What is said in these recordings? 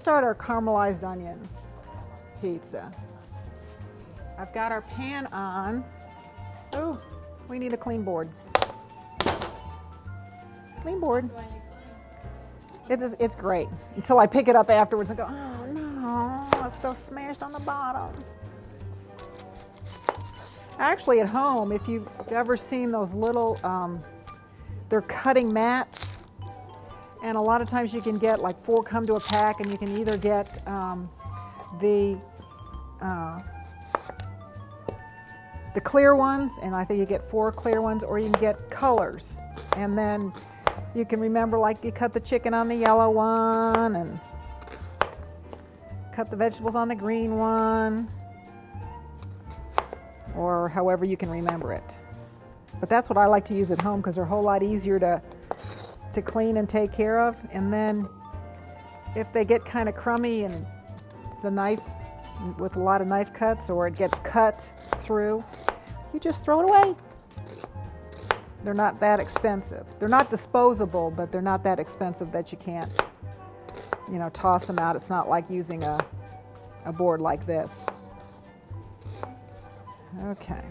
start our caramelized onion pizza. I've got our pan on. Oh, we need a clean board. Clean board. It's great until I pick it up afterwards and go, oh no, it's still smashed on the bottom. Actually, at home, if you've ever seen those little, they're cutting mats, and a lot of times you can get like 4 come to a pack, and you can either get the clear ones, and I think you get 4 clear ones, or you can get colors, and then you can remember, like, you cut the chicken on the yellow one and cut the vegetables on the green one, or however you can remember it. But that's what I like to use at home because they're a whole lot easier to clean and take care of. And then if they get kind of crummy and the knife, with a lot of knife cuts, or it gets cut through, you just throw it away. They're not that expensive. They're not disposable, but they're not that expensive that you can't, you know, toss them out. It's not like using a board like this. Okay.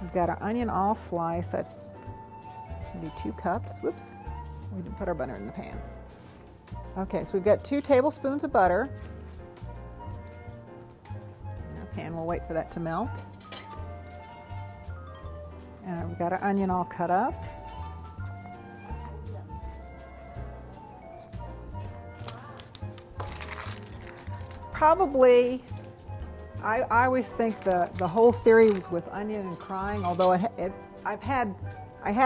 We've got our onion all sliced. That should be 2 cups. Whoops. We didn't put our butter in the pan. Okay, so we've got 2 tablespoons of butter. Okay, and we'll wait for that to melt. And we've got our onion all cut up. Probably, I always think the whole theory was with onion and crying, although I have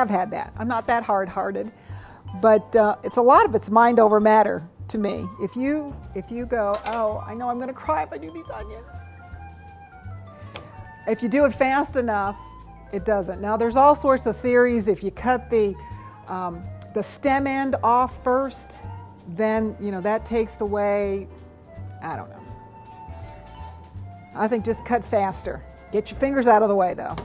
had that. I'm not that hard-hearted, but it's a lot of it's mind over matter to me. If you go, oh, I know I'm going to cry if I do these onions. If you do it fast enough, it doesn't. Now, there's all sorts of theories. If you cut the stem end off first, then, you know, that takes away, I don't know. I think just cut faster. Get your fingers out of the way, though.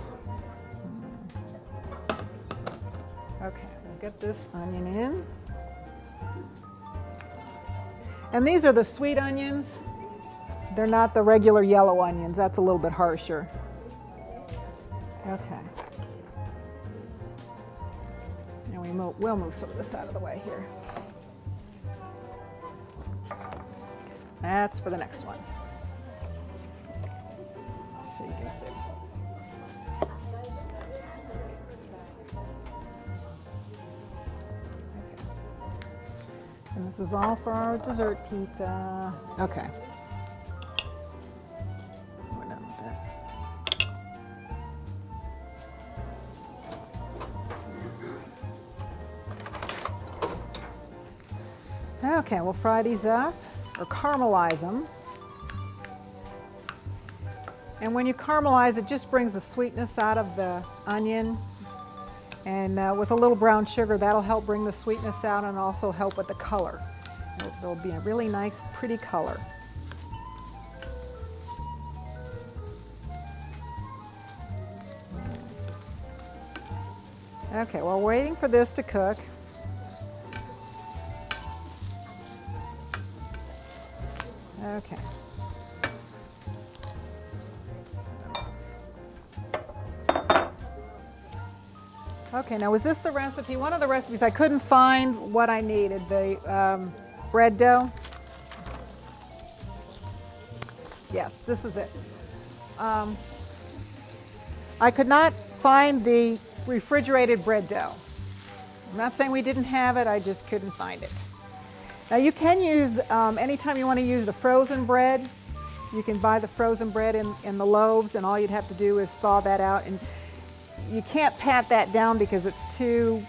Okay, we'll get this onion in. And these are the sweet onions. They're not the regular yellow onions. That's a little bit harsher. Okay. And we'll move some of this out of the way here. That's for the next one. So you can see. Okay. And this is all for our dessert pizza. Okay. We're done with that. Okay, we'll fry these up, or caramelize them. And when you caramelize, it just brings the sweetness out of the onion. And with a little brown sugar, that'll help bring the sweetness out and also help with the color. It'll be a really nice, pretty color. Okay, while waiting for this to cook, okay. Okay, now was this the recipe? One of the recipes, I couldn't find what I needed, the bread dough. Yes, this is it. I could not find the refrigerated bread dough. I'm not saying we didn't have it, I just couldn't find it. Now you can use, anytime you want to use the frozen bread, you can buy the frozen bread in the loaves, and all you'd have to do is thaw that out. And you can't pat that down because it's too,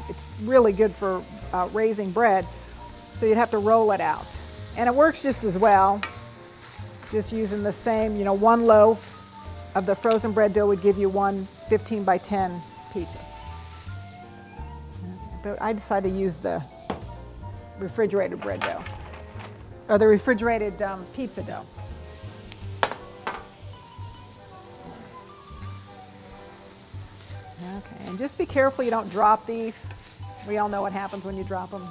it's really good for raising bread, so you'd have to roll it out. And it works just as well, just using the same, you know, 1 loaf of the frozen bread dough would give you 1 15 by 10 pizza. But I decided to use the refrigerated bread dough, or the refrigerated pizza dough. Okay, and just be careful you don't drop these. We all know what happens when you drop them.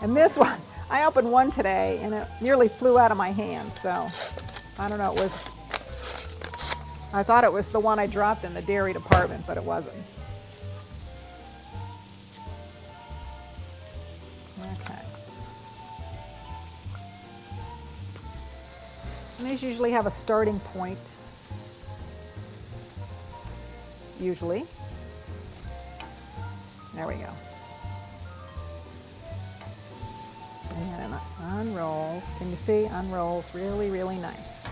And this one, I opened one today and it nearly flew out of my hand. So I don't know, I thought it was the one I dropped in the dairy department, but it wasn't. Okay. And these usually have a starting point. Usually. There we go. And it unrolls. Can you see? Unrolls really, really nice.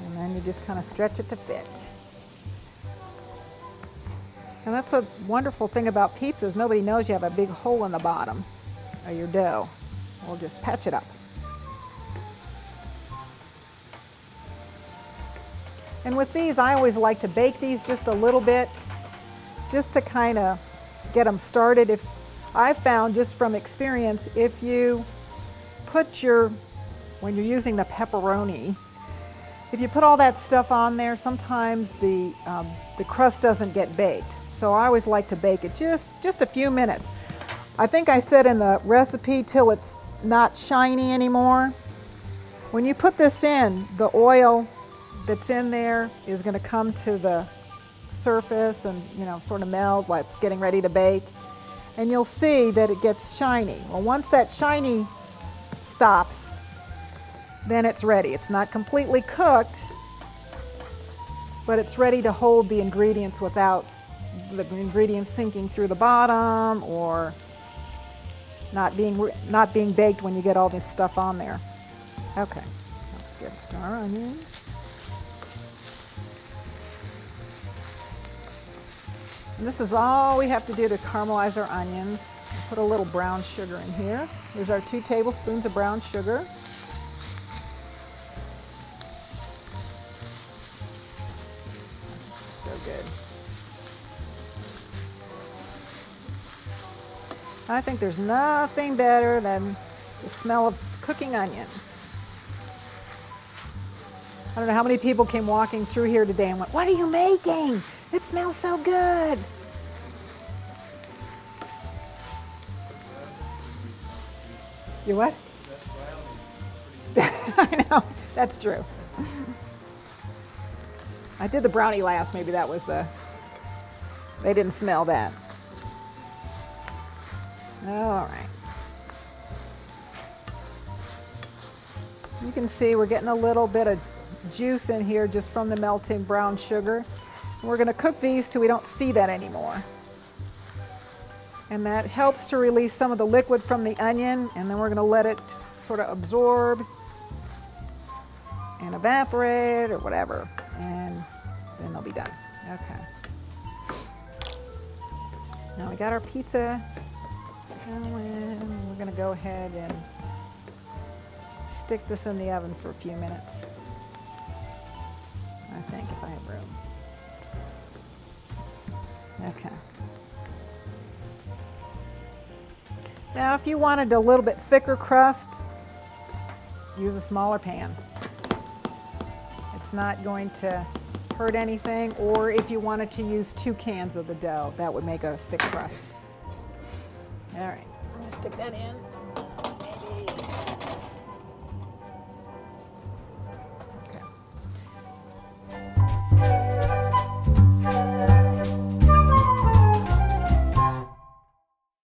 And then you just kind of stretch it to fit. And that's a wonderful thing about pizzas. Nobody knows you have a big hole in the bottom of your dough. We'll just patch it up. And with these, I always like to bake these just a little bit, just to kind of get them started. If I've found, just from experience, if you put when you're using the pepperoni, if you put all that stuff on there, sometimes the crust doesn't get baked. So I always like to bake it just a few minutes. I think I said in the recipe till it's not shiny anymore. When you put this in, the oil that's in there is going to come to the surface and, you know, sort of melt while it's getting ready to bake. And you'll see that it gets shiny. Well, once that shiny stops, then it's ready. It's not completely cooked, but it's ready to hold the ingredients without the ingredients sinking through the bottom or not being baked when you get all this stuff on there. Okay, let's get star onions. And this is all we have to do to caramelize our onions. Put a little brown sugar in here. Here's our 2 tablespoons of brown sugar. So good. I think there's nothing better than the smell of cooking onions. I don't know how many people came walking through here today and went, "What are you making? It smells so good." You what? I know, that's true. I did the brownie last, maybe that was they didn't smell that. All right. You can see we're getting a little bit of juice in here just from the melting brown sugar. We're going to cook these till we don't see that anymore. And that helps to release some of the liquid from the onion, and then we're going to let it sort of absorb and evaporate or whatever, and then they'll be done. Okay. Now we got our pizza going. We're going to go ahead and stick this in the oven for a few minutes. I think, if I have room. Okay. Now, if you wanted a little bit thicker crust, use a smaller pan. It's not going to hurt anything. Or if you wanted to use 2 cans of the dough, that would make a thick crust. All right, I'm gonna stick that in.